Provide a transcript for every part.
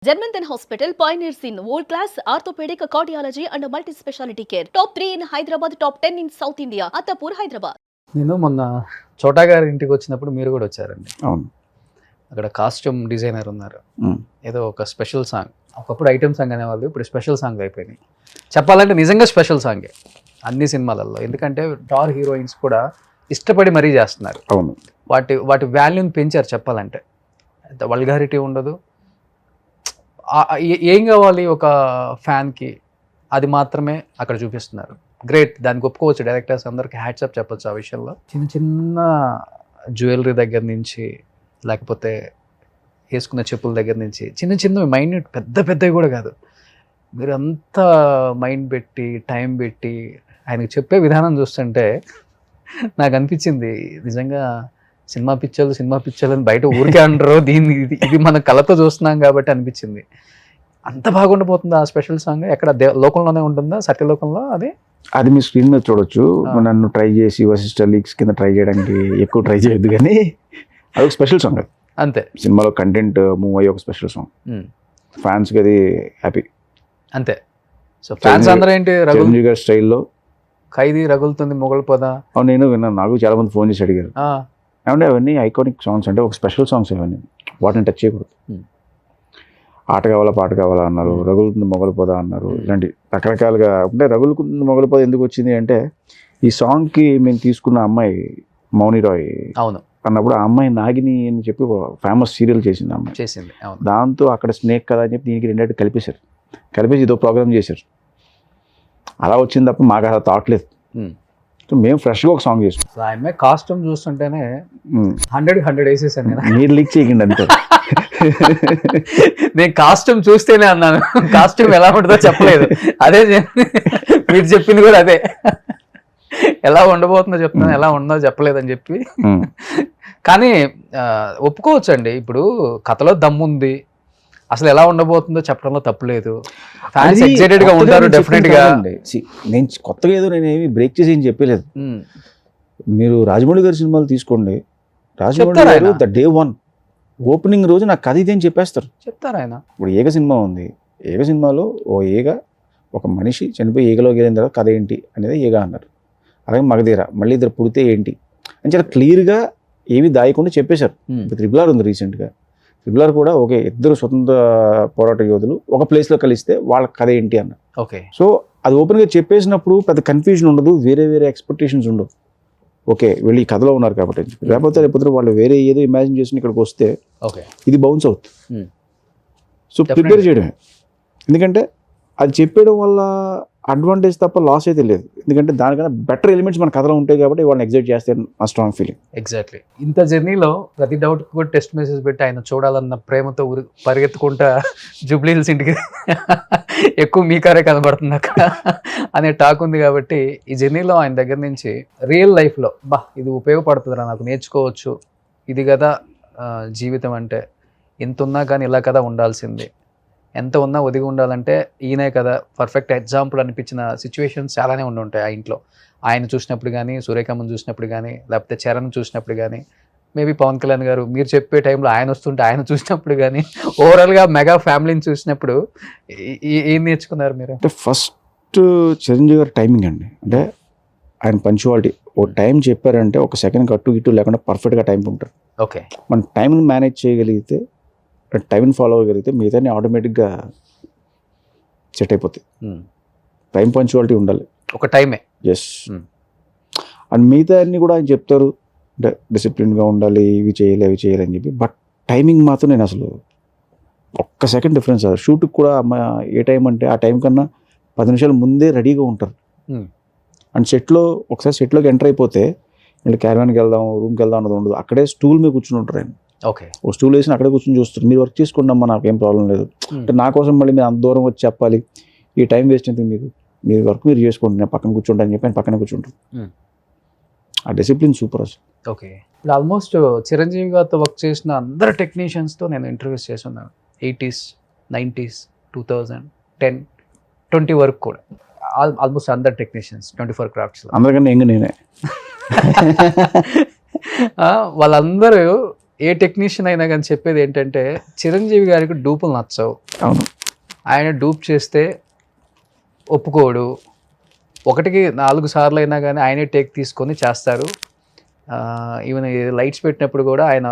Germanton Hospital pioneers in world-class orthopedic cardiology and multi-specialty care. Top 3 in Hyderabad, top 10 in South India. Attapur, Hyderabad. నేను మొన్న చోటా గారి ఇంటికి వచ్చినప్పుడు మీరు కూడా వచ్చారండి. అవును. అక్కడ కాస్ట్యూమ్ డిజైనర్ ఉన్నారు. ఉమ్. ఏదో ఒక స్పెషల్ సాంగ్, ఒకప్పుడు ఐటెం సాంగ్ అనేవాళ్ళు, ఇప్పుడు స్పెషల్ సాంగ్ అయిపోయినాయి. చెప్పాలంటే నిజంగా స్పెషల్ సాంగే అన్ని సినిమాలలో, ఎందుకంటే స్టార్ హీరోయిన్స్ కూడా ఇష్టపడి మరీ చేస్తున్నారు. అవును. వాటి వాల్యూని పెంచారు చెప్పాలంటే. వల్గారిటీ ఉండదు. ఏం కావాలి ఒక ఫ్యాన్కి, అది మాత్రమే అక్కడ చూపిస్తున్నారు. గ్రేట్, దానికి ఒప్పుకోవచ్చు. డైరెక్టర్స్ అందరికి హ్యాట్సప్ చెప్పొచ్చు ఆ విషయంలో. చిన్న చిన్న జ్యువెలరీ దగ్గర నుంచి, లేకపోతే వేసుకున్న చెప్పుల దగ్గర నుంచి, చిన్న చిన్న మైండ్, పెద్దవి కూడా కాదు, మీరు అంతా మైండ్ పెట్టి టైం పెట్టి ఆయనకు చెప్పే విధానం చూస్తుంటే నాకు అనిపించింది నిజంగా సినిమా పిక్చర్లు అని బయట ఊరికే అంటారు, దీన్ని ఇది మన కళతో చూస్తున్నాం కాబట్టి అనిపించింది. అంత బాగుండిపోతుంది ఆ స్పెషల్ సాంగ్. ఎక్కడ లోకంలోనే ఉంటుందా, సత్యలోకంలో? అది మీ స్క్రీన్ మీద చూడొచ్చు. నన్ను ట్రై చేసి సిస్టర్ లీక్స్ కింద ట్రై చేయడానికి ఎక్కువ ట్రై చేయొద్దు, కానీ అది ఒక స్పెషల్ సాంగ్. అది అంతే, సినిమాలో కంటెంట్ మూవ్ అయ్యే ఒక స్పెషల్ సాంగ్. ఫ్యాన్స్కి అది హ్యాపీ. అంతే. సో ఫ్యాన్స్ అందరూ ఏంటి, చిరంజీవి గారి స్టైల్లో ఖైదీ రగులుతుంది మొగలు పోదా. అవును, నేను విన్నాను. నాకు చాలా మంది ఫోన్ చేసి అడిగారు, ఏమంటే అవన్నీ ఐకానిక్ సాంగ్స్, అంటే ఒక స్పెషల్ సాంగ్స్ అవన్నీ, వాటిని టచ్ చేయకూడదు. ఆట కావాలా పాట కావాలా అన్నారు, రగులుతుంది మొగలు పోదా అన్నారు. ఇలాంటి రకరకాలుగా. అంటే రగులుతుంది మొగలు పోదా ఎందుకు వచ్చింది అంటే, ఈ సాంగ్కి మేము తీసుకున్న అమ్మాయి మౌని రాయ్ అవును అన్నప్పుడు, ఆ అమ్మాయి నాగిని అని చెప్పి ఫేమస్ సీరియల్ చేసింది అమ్మాయి. చేసింది. దాంతో అక్కడ స్నేక్ కదా అని చెప్పి దీనికి రెండేటి కలిపేసి ఇదో ప్రోగ్రామ్ చేశారు. అలా వచ్చింది తప్ప మాకు అలా థాట్ లేదు. సో మేము ఫ్రెష్గా ఒక సాంగ్ చేసుకున్నాం. ఆమె కాస్ట్యూమ్ చూస్తుంటేనే 100 వేసేసాను నేను. మీరు లీక్ చేయకండి అంతే. నేను కాస్ట్యూమ్ చూస్తేనే అన్నాను, కాస్ట్యూమ్ ఎలా ఉంటుందో చెప్పలేదు. అదే మీరు చెప్పింది కూడా అదే, ఎలా ఉండబోతుందో చెప్తున్నాను, ఎలా ఉండదో చెప్పలేదని చెప్పి. కానీ ఒప్పుకోవచ్చు అండి, ఇప్పుడు కథలో దమ్ముంది, అసలు ఎలా ఉండబోతుందో చెప్పడంలో తప్పులేదు. ఫ్యాన్స్ ఎక్సైటెడ్ గా ఉంటారు డెఫినెట్ గా. నేను కొత్తగా ఏదో నేను ఏమి బ్రేక్ చేసి ఏం చెప్పలేదు. మీరు రాజమౌళి గారి సినిమాలు తీసుకోండి, రాజమౌళి గారు ద డే 1 ఓపెనింగ్ రోజు నాకు కథ ఇదేం చెప్పేస్తారు. చెప్తారు ఆయన. ఇప్పుడు ఏగ సినిమా ఉంది, ఏగ సినిమాలో ఒక మనిషి చనిపోయి ఏగలోకి వెళ్ళిన తర్వాత కథ ఏంటి అనేది ఏగ అన్నారు. అలాగే మగధీర మళ్ళీ ఇద్దరు పుడితే ఏంటి అని చాలా క్లియర్గా ఏమి దాయకుండా చెప్పేశారు. త్రిబుల్ ఆర్ ఉంది రీసెంట్గా, త్రిబుల్ ఆర్ కూడా ఇద్దరు స్వతంత్ర పోరాట యోధులు ఒక ప్లేస్లో కలిస్తే వాళ్ళ కథ ఏంటి అన్న. ఓకే. సో అది ఓపెన్గా చెప్పేసినప్పుడు పెద్ద కన్ఫ్యూజన్ ఉండదు, వేరే ఎక్స్పెక్టేషన్స్ ఉండవు. ఓకే, వీళ్ళు ఈ కథలో ఉన్నారు కాబట్టి. లేకపోతే వాళ్ళు వేరే ఏదో ఇమాజిన్ చేసి ఇక్కడికి వస్తే ఇది బౌన్స్ అవుతుంది. సో ప్రిపేర్ చేయడమే. ఎందుకంటే అది చెప్పడం వల్ల అడ్వాంటేజ్ తప్ప లాస్ అయితే లేదు. ఎందుకంటే దానికన్నా బెటర్ ఎలిమెంట్స్ మన కథలో ఉంటాయి కాబట్టి వాళ్ళని ఎగ్జైట్ చేస్తే నా స్ట్రాంగ్ ఫీలింగ్. ఎగ్జాక్ట్లీ. ఇంత జర్నీలో ప్రతి డౌట్ కూడా టెస్ట్ మెసేజ్ పెట్టి ఆయన చూడాలన్న ప్రేమతో పరిగెత్తుకుంటా జూబ్లీ హిల్స్ ఇంటికి ఎక్కువ మీ కారే కనబడుతుంది అక్కడ అనే టాక్ ఉంది. కాబట్టి ఈ జర్నీలో ఆయన దగ్గర నుంచి రియల్ లైఫ్లో ఇది ఉపయోగపడుతుందిరా, నాకు నేర్చుకోవచ్చు, ఇది కదా జీవితం అంటే, ఎంత ఉన్నా కానీ ఇలా కదా ఉండాల్సింది, ఎంత ఉన్నా ఒదిగి ఉండాలంటే ఈయనే కదా పర్ఫెక్ట్ ఎగ్జాంపుల్ అనిపించిన సిచ్యువేషన్స్ చాలానే ఉంటాయి ఆ ఇంట్లో. ఆయన చూసినప్పుడు కానీ, సూర్యకాంత్ చూసినప్పుడు కానీ, లేకపోతే చరణ్ చూసినప్పుడు కానీ, మేబీ పవన్ కళ్యాణ్ గారు మీరు చెప్పే టైంలో ఆయన వస్తుంటే ఆయన చూసినప్పుడు కానీ, ఓవరాల్గా మెగా ఫ్యామిలీని చూసినప్పుడు ఏం నేర్చుకున్నారు మీరు? అంటే ఫస్ట్ చిరంజీవి గారి టైమింగ్ అండి. అంటే ఆయన పంచువాలిటీ. ఓ టైం చెప్పారంటే ఒక సెకండ్ అటు ఇటు లేకుండా పర్ఫెక్ట్గా టైం ఉంటారు. ఓకే. మన టైంని మేనేజ్ చేయగలిగితే, టైంని ఫాలో అవ్వగలిగితే మిగతా ఆటోమేటిక్గా సెట్ అయిపోతాయి. టైం పంచువాలిటీ ఉండాలి, ఒక టైమే. ఎస్. అండ్ మిగతా అన్నీ కూడా ఆయన చెప్తారు, అంటే డిసిప్లిన్గా ఉండాలి, ఇవి చేయాలి అవి చేయాలి అని చెప్పి. బట్ టైమింగ్ మాత్రం నేను అసలు ఒక్క సెకండ్ డిఫరెన్స్. షూట్కి కూడా ఏ టైం అంటే ఆ టైం కన్నా 10 నిమిషాలు ముందే రెడీగా ఉంటారు. అండ్ ఒకసారి సెట్లోకి ఎంటర్ అయిపోతే మళ్ళీ క్యారవాన్కి వెళ్దాం, రూమ్కి వెళ్దాం అన్నది ఉండదు. అక్కడే స్టూల్ మీద కూర్చుని ఉంటారు ఆయన. ఓకే. ఓ స్టూల్ వేసి అక్కడే కూర్చొని చూస్తారు, మీరు వర్క్ చేసుకోండి అమ్మా, నాకేం ప్రాబ్లం లేదు. అంటే నా కోసం మళ్ళీ మీరు అంత దూరం వచ్చి చెప్పాలి, ఈ టైం వేస్ట్ అయితే మీరు వర్క్ మీరు చేసుకోండి, నేను పక్కన కూర్చుంటా అని చెప్పి ఆయన పక్కనే కూర్చుంటారు. ఆ డిసిప్లిన్ సూపర్ అసలు. ఓకే. ఇప్పుడు ఆల్మోస్ట్ చిరంజీవి గారితో వర్క్ చేసిన అందరు టెక్నీషియన్స్తో నేను ఇంటర్వ్యూస్ చేస్తున్నాను. 80s, 90s, 2010, 20 వరకు కూడా ఆల్మోస్ట్ అందరు టెక్నీషియన్స్ 24 క్రాఫ్ట్స్. అందరికన్నా నేనే. వాళ్ళందరూ ఏ టెక్నీషియన్ అయినా కానీ చెప్పేది ఏంటంటే చిరంజీవి గారికి డూపులు నచ్చవు. అవును. ఆయన డూప్ చేస్తే ఒప్పుకోడు. 1కి 4 సార్లు అయినా కానీ ఆయనే టేక్ తీసుకొని చేస్తారు. ఈవెన్ లైట్స్ పెట్టినప్పుడు కూడా ఆయన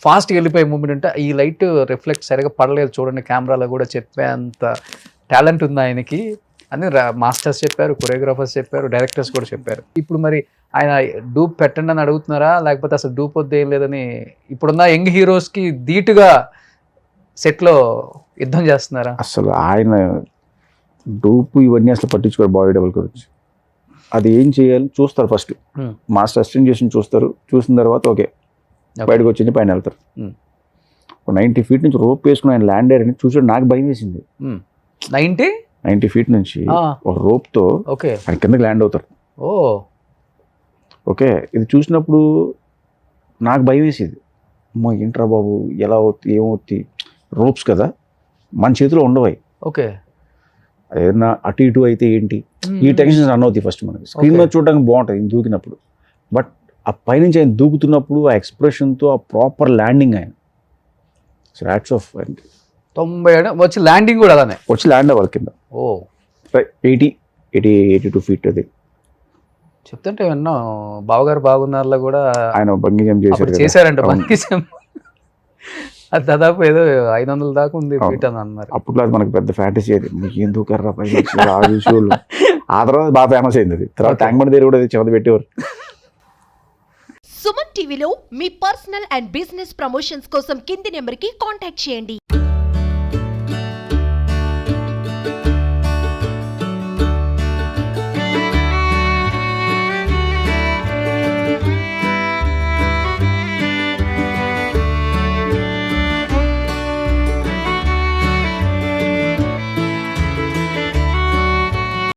ఫాస్ట్గా వెళ్ళిపోయే మూమెంట్ అంటే ఈ లైట్ రిఫ్లెక్ట్ సరిగా పడలేదు చూడండి కెమెరాలో కూడా చెప్పేంత టాలెంట్ ఉంది ఆయనకి అని మాస్టర్స్ చెప్పారు, కొరియోగ్రాఫర్స్ చెప్పారు, డైరెక్టర్స్ కూడా చెప్పారు. ఇప్పుడు మరి ఆయన డూప్ పెట్టండి అని అడుగుతున్నారా, లేకపోతే అసలు డూప్ వద్దు ఏం లేదని ఇప్పుడున్న యంగ్ హీరోస్కి ధీటుగా సెట్లో యుద్ధం చేస్తున్నారా? అసలు ఆయన డూపు ఇవన్నీ అసలు పట్టించుకోరు బాడీ డబుల్ గురించి. అది ఏం చేయాలి చూస్తారు ఫస్ట్. మాస్టర్ అసిస్టెంట్ చేసి చూస్తారు. చూసిన తర్వాత ఓకే బయటకు వచ్చింది పైన వెళ్తారు. 90 feet నుంచి రోప్ వేసుకుని ఆయన ల్యాండ్ అయ్యారని చూసాడు. నాకు భయం వేసింది. 90 feet నుంచి ఒక రోప్తో ఓకే ఆయన కిందకి ల్యాండ్ అవుతారు. ఓ ఓకే ఇది చూసినప్పుడు నాకు భయం వేసేది. అమ్మో ఏంట్రా బాబు ఎలా అవుతుంది ఏమవుతుంది, రోప్స్ కదా మన చేతిలో ఉండవాయి. ఓకే ఏదైనా అటు ఇటు అయితే ఏంటి, ఈ టెన్షన్స్ రన్ అవుతాయి ఫస్ట్ మనకి. స్క్రీన్ మీద చూడడానికి బాగుంటుంది ఈయన దూకినప్పుడు. బట్ ఆ పైనుంచి ఆయన దూకుతున్నప్పుడు ఆ ఎక్స్ప్రెషన్తో ఆ ప్రాపర్ ల్యాండింగ్ ఆయన హ్యాట్స్ ఆఫ్. 90 వచ్చి ల్యాండింగ్ కూడా అలానే వచ్చి ల్యాండ్ అవ్వాలి కింద. ఓ 82 feet అది చెప్తుంటే విన్నా. బావగారు బాగున్నారులో కూడా ఆయన బంగీ జంప్ చేశారు కదా. చేశారంట అవును. Bungee jump. అది దాదాపు ఏదో 500 దాకా ఉంది అవును. ఫీట్ అని అన్నారు. అప్పుడు అది మనకు పెద్ద ఫ్యాంటసీ. అది మీకు ఎందుకు కర్రా పై ఆ విషయాలు. ఆ తర్వాత బాగా ఫేమస్ అయింది అది. తర్వాత ట్యాంక్ బండ్ దగ్గర కూడా అది చిన్నది పెట్టేవారు. సుమన్ టీవీలో మీ పర్సనల్ అండ్ బిజినెస్ ప్రమోషన్స్ కోసం కింది నెంబర్కి కాంటాక్ట్ చేయండి.